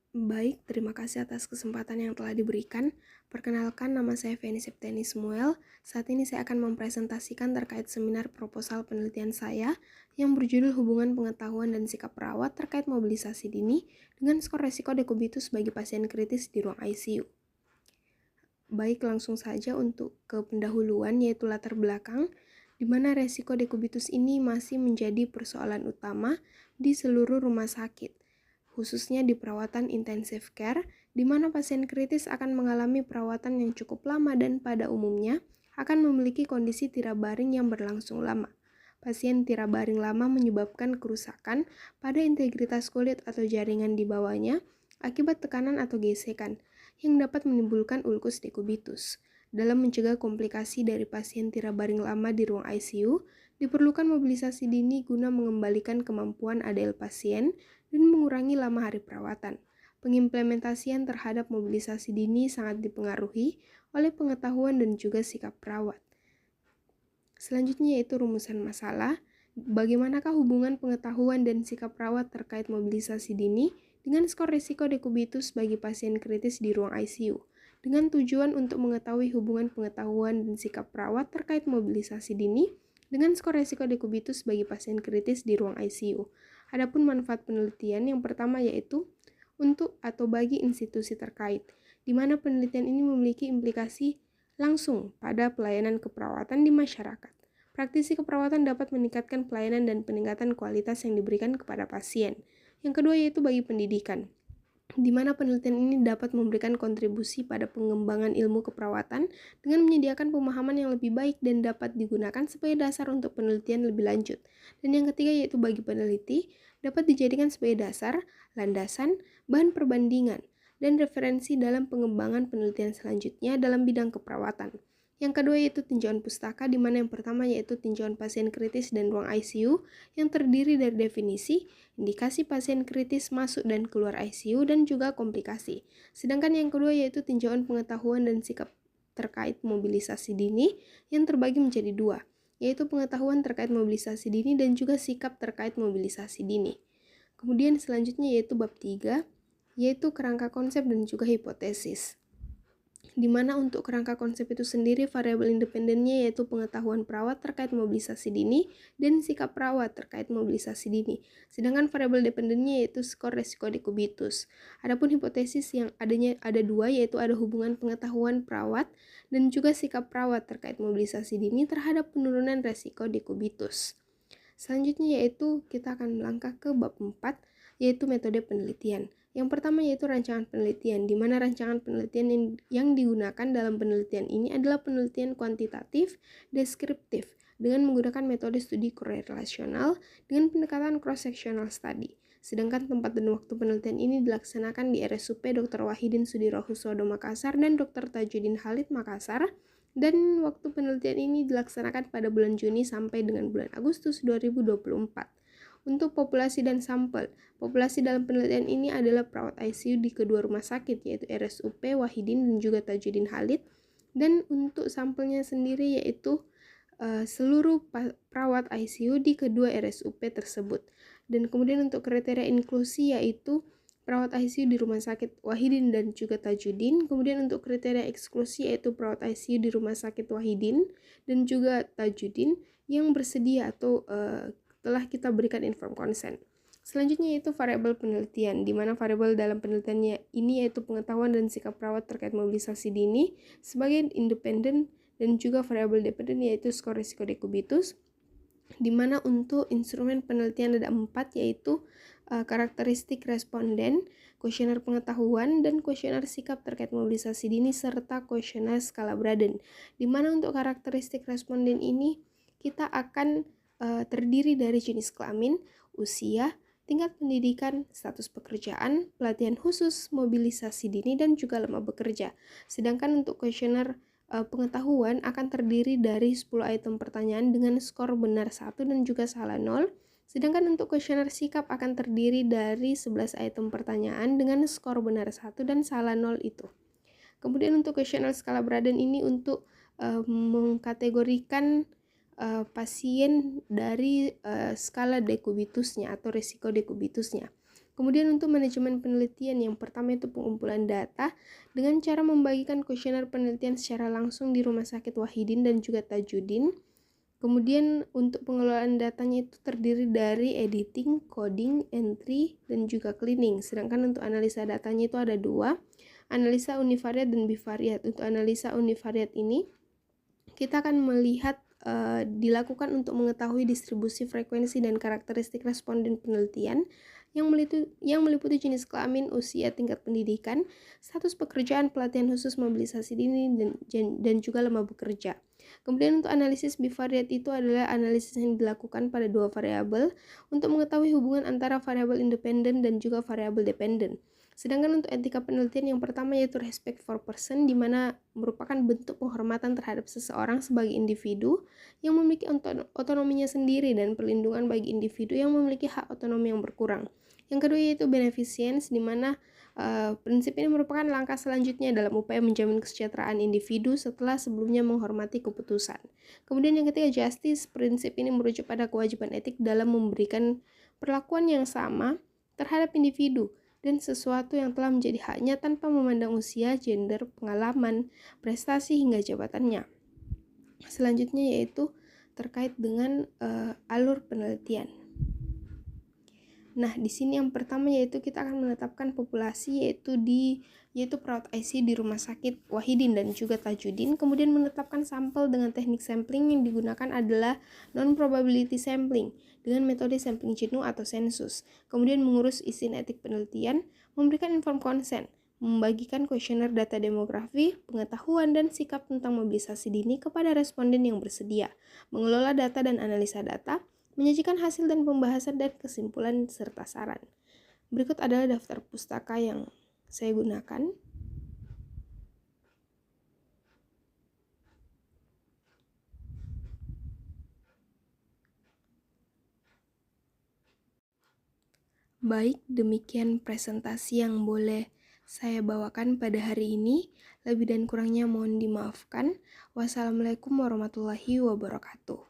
Baik, terima kasih atas kesempatan yang telah diberikan. Perkenalkan, nama saya Feni Septiani Samuel. Saat ini saya akan mempresentasikan terkait seminar proposal penelitian saya yang berjudul Hubungan Pengetahuan dan Sikap Perawat terkait mobilisasi dini dengan skor resiko dekubitus bagi pasien kritis di ruang ICU. Baik, langsung saja untuk ke pendahuluan, yaitu latar belakang, di mana resiko dekubitus ini masih menjadi persoalan utama di seluruh rumah sakit, khususnya di perawatan intensive care, di mana pasien kritis akan mengalami perawatan yang cukup lama dan pada umumnya akan memiliki kondisi tirabaring yang berlangsung lama. Pasien tirabaring lama menyebabkan kerusakan pada integritas kulit atau jaringan di bawahnya akibat tekanan atau gesekan, yang dapat menimbulkan ulkus dekubitus. Dalam mencegah komplikasi dari pasien tirabaring lama di ruang ICU, diperlukan mobilisasi dini guna mengembalikan kemampuan ADL pasien dan mengurangi lama hari perawatan. Pengimplementasian terhadap mobilisasi dini sangat dipengaruhi oleh pengetahuan dan juga sikap perawat. Selanjutnya yaitu rumusan masalah. Bagaimanakah hubungan pengetahuan dan sikap perawat terkait mobilisasi dini dengan skor risiko dekubitus bagi pasien kritis di ruang ICU, dengan tujuan untuk mengetahui hubungan pengetahuan dan sikap perawat terkait mobilisasi dini dengan skor risiko dekubitus bagi pasien kritis di ruang ICU. Adapun manfaat penelitian yang pertama yaitu untuk atau bagi institusi terkait, di mana penelitian ini memiliki implikasi langsung pada pelayanan keperawatan di masyarakat. Praktisi keperawatan dapat meningkatkan pelayanan dan peningkatan kualitas yang diberikan kepada pasien. Yang kedua yaitu bagi pendidikan, di mana penelitian ini dapat memberikan kontribusi pada pengembangan ilmu keperawatan dengan menyediakan pemahaman yang lebih baik dan dapat digunakan sebagai dasar untuk penelitian lebih lanjut. Dan yang ketiga yaitu bagi peneliti, dapat dijadikan sebagai dasar, landasan, bahan perbandingan, dan referensi dalam pengembangan penelitian selanjutnya dalam bidang keperawatan. Yang kedua yaitu tinjauan pustaka, di mana yang pertama yaitu tinjauan pasien kritis dan ruang ICU yang terdiri dari definisi, indikasi pasien kritis masuk dan keluar ICU, dan juga komplikasi. Sedangkan yang kedua yaitu tinjauan pengetahuan dan sikap terkait mobilisasi dini yang terbagi menjadi dua, yaitu pengetahuan terkait mobilisasi dini dan juga sikap terkait mobilisasi dini. Kemudian selanjutnya yaitu bab 3, yaitu kerangka konsep dan juga hipotesis, di mana untuk kerangka konsep itu sendiri variabel independennya yaitu pengetahuan perawat terkait mobilisasi dini dan sikap perawat terkait mobilisasi dini. Sedangkan variabel dependennya yaitu skor resiko dekubitus. Adapun hipotesis yang ada dua, yaitu ada hubungan pengetahuan perawat dan juga sikap perawat terkait mobilisasi dini terhadap penurunan resiko dekubitus. Selanjutnya yaitu kita akan melangkah ke bab 4, yaitu metode penelitian. Yang pertama yaitu rancangan penelitian, di mana rancangan penelitian yang digunakan dalam penelitian ini adalah penelitian kuantitatif deskriptif dengan menggunakan metode studi korelasional dengan pendekatan cross-sectional study. Sedangkan tempat dan waktu penelitian ini dilaksanakan di RSUP Dr. Wahidin Sudirohusodo Makassar dan Dr. Tajudin Khalid Makassar, dan waktu penelitian ini dilaksanakan pada bulan Juni sampai dengan bulan Agustus 2024. Untuk populasi dan sampel, populasi dalam penelitian ini adalah perawat ICU di kedua rumah sakit, yaitu RSUP Wahidin dan juga Tajudin Khalid. Dan untuk sampelnya sendiri yaitu seluruh perawat ICU di kedua RSUP tersebut. Dan kemudian untuk kriteria inklusi yaitu perawat ICU di rumah sakit Wahidin dan juga Tajudin. Kemudian untuk kriteria eksklusi yaitu perawat ICU di rumah sakit Wahidin dan juga Tajudin yang bersedia atau telah kita berikan informed consent. Selanjutnya yaitu variabel penelitian, di mana variabel dalam penelitiannya ini yaitu pengetahuan dan sikap perawat terkait mobilisasi dini sebagai independen, dan juga variabel dependen yaitu skor risiko dekubitus, di mana untuk instrumen penelitian ada 4, yaitu karakteristik responden, kuesioner pengetahuan, dan kuesioner sikap terkait mobilisasi dini, serta kuesioner skala Braden. Di mana untuk karakteristik responden ini kita akan terdiri dari jenis kelamin, usia, tingkat pendidikan, status pekerjaan, pelatihan khusus, mobilisasi dini, dan juga lama bekerja. Sedangkan untuk kuesioner pengetahuan akan terdiri dari 10 item pertanyaan dengan skor benar 1 dan juga salah 0. Sedangkan untuk kuesioner sikap akan terdiri dari 11 item pertanyaan dengan skor benar 1 dan salah 0 itu. Kemudian untuk kuesioner skala Braden ini untuk mengkategorikan pasien dari skala dekubitusnya atau risiko dekubitusnya. Kemudian untuk manajemen penelitian, yang pertama itu pengumpulan data dengan cara membagikan kuesioner penelitian secara langsung di Rumah Sakit Wahidin dan juga Tajudin. Kemudian untuk pengelolaan datanya itu terdiri dari editing, coding, entry, dan juga cleaning. Sedangkan untuk analisa datanya itu ada dua, analisa univariat dan bivariat. Untuk analisa univariat ini kita akan melihat dilakukan untuk mengetahui distribusi frekuensi dan karakteristik responden penelitian yang meliputi jenis kelamin, usia, tingkat pendidikan, status pekerjaan, pelatihan khusus, mobilisasi dini, dan juga lama bekerja. Kemudian untuk analisis bivariat itu adalah analisis yang dilakukan pada dua variabel untuk mengetahui hubungan antara variabel independen dan juga variabel dependen. Sedangkan untuk etika penelitian yang pertama yaitu respect for person, di mana merupakan bentuk penghormatan terhadap seseorang sebagai individu yang memiliki otonominya sendiri dan perlindungan bagi individu yang memiliki hak otonomi yang berkurang. Yang kedua yaitu beneficence, di mana prinsip ini merupakan langkah selanjutnya dalam upaya menjamin kesejahteraan individu setelah sebelumnya menghormati keputusan. Kemudian yang ketiga justice, prinsip ini merujuk pada kewajiban etik dalam memberikan perlakuan yang sama terhadap individu dan sesuatu yang telah menjadi haknya tanpa memandang usia, gender, pengalaman, prestasi, hingga jabatannya. Selanjutnya yaitu terkait dengan alur penelitian. Nah, di sini yang pertama yaitu kita akan menetapkan populasi yaitu perawat ICU di Rumah Sakit Wahidin dan juga Tajudin. Kemudian menetapkan sampel dengan teknik sampling yang digunakan adalah non-probability sampling dengan metode sampling jenuh atau sensus. Kemudian mengurus izin etik penelitian, memberikan informed consent, membagikan kuesioner data demografi, pengetahuan, dan sikap tentang mobilisasi dini kepada responden yang bersedia, mengelola data dan analisa data, menyajikan hasil dan pembahasan dan kesimpulan serta saran. Berikut adalah daftar pustaka yang saya gunakan. Baik, demikian presentasi yang boleh saya bawakan pada hari ini. Lebih dan kurangnya mohon dimaafkan. Wassalamualaikum warahmatullahi wabarakatuh.